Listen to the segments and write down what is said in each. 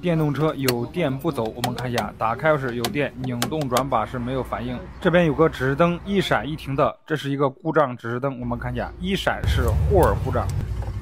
电动车有电不走，我们看一下，打开钥匙有电，拧动转把是没有反应。这边有个指示灯一闪一停的，这是一个故障指示灯，我们看一下，一闪是护耳故障。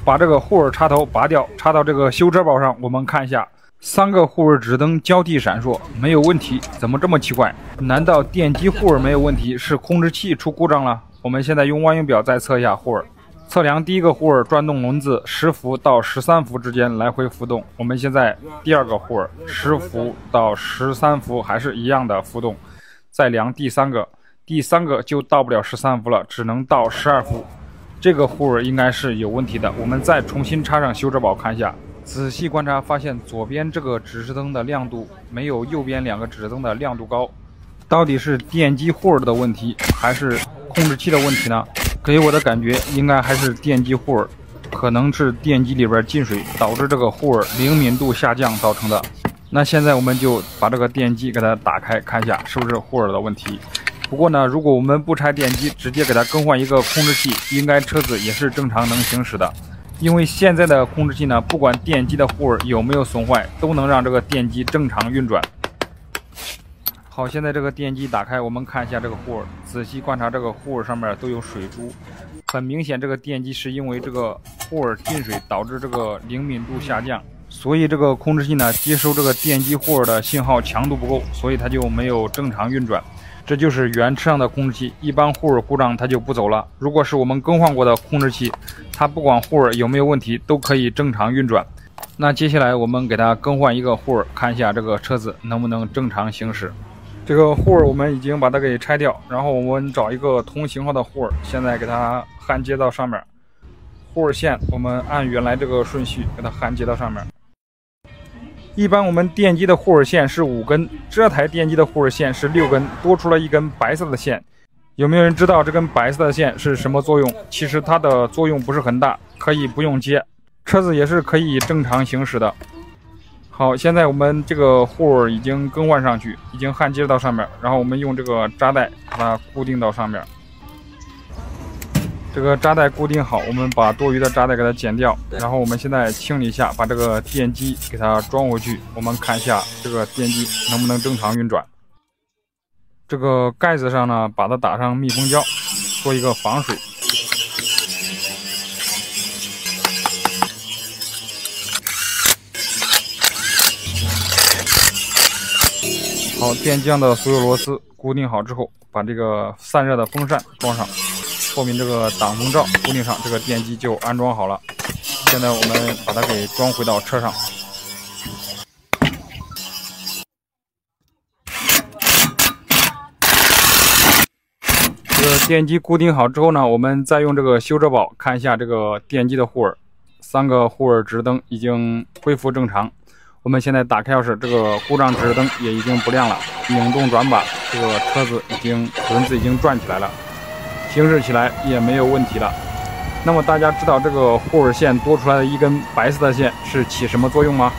把这个护耳插头拔掉，插到这个修车宝上，我们看一下，3个护耳指示灯交替闪烁，没有问题，怎么这么奇怪？难道电机护耳没有问题，是控制器出故障了？我们现在用万用表再测一下护耳。测量第一个护耳转动轮子10伏到13伏之间来回浮动。我们现在第二个护耳10伏到13伏还是一样的浮动。再量第三个就到不了13伏了，只能到12伏。这个护耳应该是有问题的。我们再重新插上修车宝看一下，仔细观察发现左边这个指示灯的亮度没有右边2个指示灯的亮度高，到底是电机护耳的问题还是控制器的问题呢？给我的感觉应该还是电机护耳，可能是电机里边进水导致这个护耳灵敏度下降造成的。那现在我们就把这个电机给它打开看一下是不是护耳的问题。不过呢，如果我们不拆电机，直接给它更换一个控制器，应该车子也是正常能行驶的。因为现在的控制器呢，不管电机的护耳有没有损坏，都能让这个电机正常运转。好，现在这个电机打开，我们看一下这个护耳，仔细观察这个护耳上面都有水珠，很明显这个电机是因为这个护耳进水导致这个灵敏度下降，所以这个控制器呢接收这个电机护耳的信号强度不够，所以它就没有正常运转。这就是原车上的控制器，一般护耳故障它就不走了。如果是我们更换过的控制器，它不管护耳有没有问题，都可以正常运转。那接下来我们给它更换一个护耳，看一下这个车子能不能正常行驶。这个护耳我们已经把它给拆掉，然后我们找一个同型号的护耳，现在给它焊接到上面。护耳线我们按原来这个顺序给它焊接到上面。一般我们电机的护耳线是5根，这台电机的护耳线是6根，多出了一根白色的线。有没有人知道这根白色的线是什么作用？其实它的作用不是很大，可以不用接，车子也是可以正常行驶的。好，现在我们这个护耳已经更换上去，已经焊接到上面，然后我们用这个扎带把它固定到上面。这个扎带固定好，我们把多余的扎带给它剪掉，然后我们现在清理一下，把这个电机给它装回去。我们看一下这个电机能不能正常运转。这个盖子上呢，把它打上密封胶，做一个防水。好，电浆的所有螺丝固定好之后，把这个散热的风扇装上，后面这个挡风罩固定上，这个电机就安装好了。现在我们把它给装回到车上。这个电机固定好之后呢，我们再用这个修车宝看一下这个电机的护耳，3个护耳指示灯已经恢复正常。我们现在打开钥匙，这个故障指示灯也已经不亮了，拧动转把，这个车子轮子已经转起来了，行驶起来也没有问题了。那么大家知道这个护耳线多出来的一根白色的线是起什么作用吗？